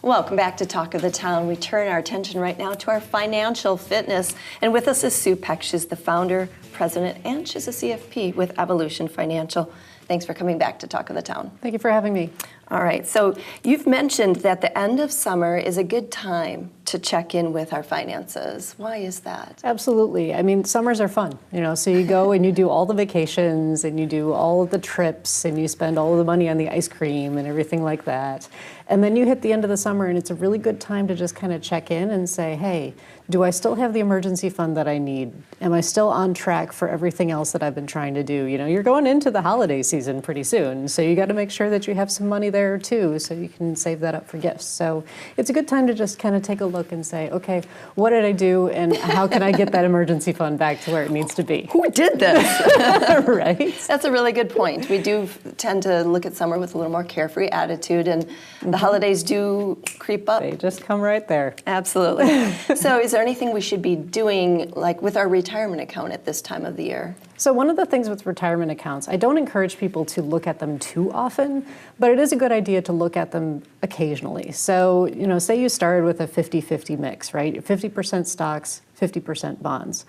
Welcome back to Talk of the Town. We turn our attention right now to our financial fitness. And with us is Sue Peck. She's the founder, president, and she's a CFP with Evolution Financial. Thanks for coming back to Talk of the Town. Thank you for having me. All right, so you've mentioned that the end of summer is a good time to check in with our finances. Why is that? Absolutely. I mean, summers are fun, so you go and you do all the vacations and you do all of the trips and you spend all of the money on the ice cream and everything like that. And then you hit the end of the summer and it's a really good time to just kind of check in and say, hey, do I still have the emergency fund that I need? Am I still on track for everything else that I've been trying to do? You're going into the holiday season pretty soon, so you got to make sure that you have some money there too, so you can save that up for gifts. So it's a good time to just kind of take a look and say, okay, what did I do and how can I get that emergency fund back to where it needs to be? Who did this? Right? That's a really good point. We do tend to look at summer with a little more carefree attitude, and the holidays do creep up. They just come right there. Absolutely. So is there anything we should be doing, like with our retirement account at this time of the year? So one of the things with retirement accounts, I don't encourage people to look at them too often, but it is a good idea to look at them occasionally. So, say you started with a 50-50 mix, right? 50% stocks, 50% bonds.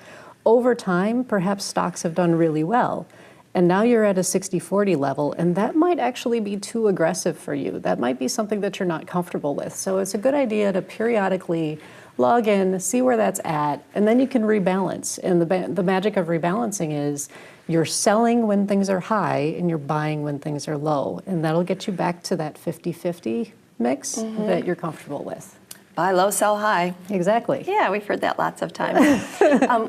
Over time, perhaps stocks have done really well. And now you're at a 60-40 level, and that might actually be too aggressive for you. That might be something that you're not comfortable with. So it's a good idea to periodically log in, see where that's at, and then you can rebalance. And the magic of rebalancing is you're selling when things are high and you're buying when things are low. And that'll get you back to that 50-50 mix that you're comfortable with. Buy low, sell high. Exactly. Yeah, we've heard that lots of times.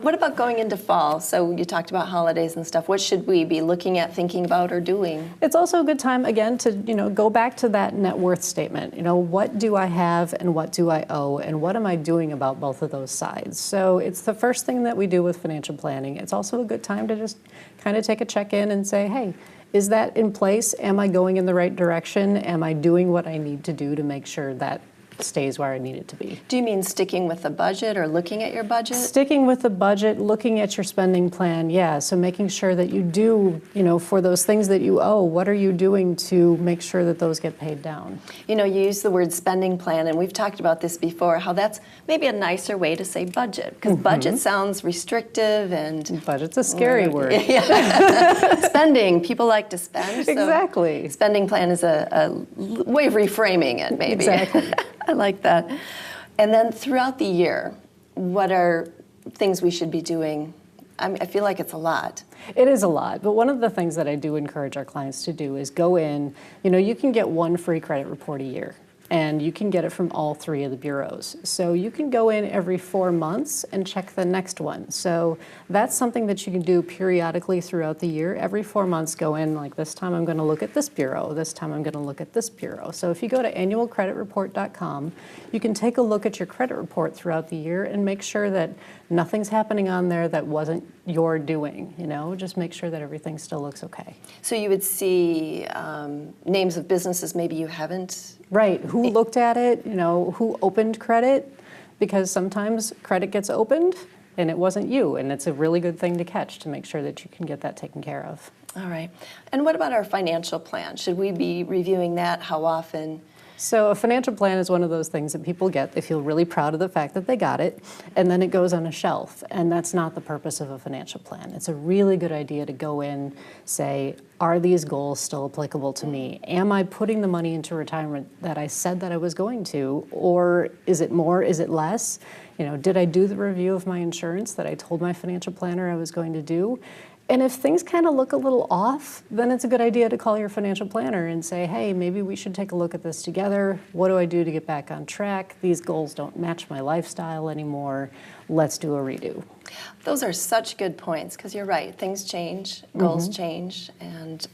What about going into fall? So you talked about holidays and stuff. What should we be looking at, thinking about, or doing? It's also a good time, again, to go back to that net worth statement. What do I have and what do I owe, and what am I doing about both of those sides? So it's the first thing that we do with financial planning. It's also a good time to just kind of take a check-in and say, hey, is that in place? Am I going in the right direction? Am I doing what I need to do to make sure that stays where I need it to be? Do you mean sticking with the budget or looking at your budget? Sticking with the budget, looking at your spending plan, yeah. So making sure that you do, for those things that you owe, what are you doing to make sure that those get paid down? You use the word spending plan, and we've talked about this before, how that's maybe a nicer way to say budget, because budget sounds restrictive and... Budget's a scary word. Yeah. Spending, people like to spend. So exactly. Spending plan is a way of reframing it, maybe. Exactly. I like that. And then throughout the year, what are things we should be doing? I feel like it's a lot. It is a lot, but one of the things that I do encourage our clients to do is go in, you can get one free credit report a year. And you can get it from all three of the bureaus. So you can go in every 4 months and check the next one. So that's something that you can do periodically throughout the year. Every 4 months, go in, like this time I'm going to look at this bureau, this time I'm going to look at this bureau. So if you go to annualcreditreport.com, you can take a look at your credit report throughout the year and make sure that nothing's happening on there that wasn't your doing, just make sure that everything still looks okay. So you would see names of businesses maybe you haven't? Right, who looked at it, who opened credit, because sometimes credit gets opened and it wasn't you, and it's a really good thing to catch to make sure that you can get that taken care of. All right. And what about our financial plan? Should we be reviewing that? How often? So a financial plan is one of those things that people get. They feel really proud of the fact that they got it, and then it goes on a shelf. And that's not the purpose of a financial plan. It's a really good idea to go in, say, are these goals still applicable to me? Am I putting the money into retirement that I said that I was going to? Or is it more? Is it less? Did I do the review of my insurance that I told my financial planner I was going to do? And if things kind of look a little off, then it's a good idea to call your financial planner and say, hey, maybe we should take a look at this together. What do I do to get back on track? These goals don't match my lifestyle anymore. Let's do a redo. Those are such good points, because you're right. Things change, goals change, and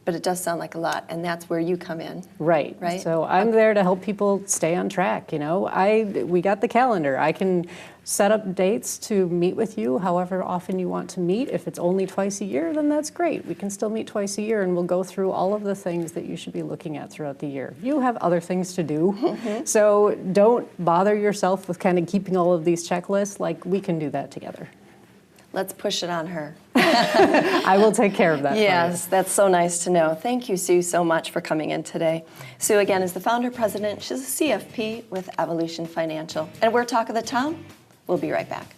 but it does sound like a lot, and that's where you come in. Right. Right. So I'm there to help people stay on track. We got the calendar. I can set up dates to meet with you however often you want to meet. If it's only twice a year, then that's great. We can still meet twice a year, and we'll go through all of the things that you should be looking at throughout the year. You have other things to do, so don't bother yourself with kind of keeping all of these checklists. Like, we can do that together. Let's push it on her. I will take care of that. Yes, that's so nice to know. Thank you, Sue, so much for coming in today. Sue, again, is the founder president. She's a CFP with Evolution Financial. And we're Talk of the Town. We'll be right back.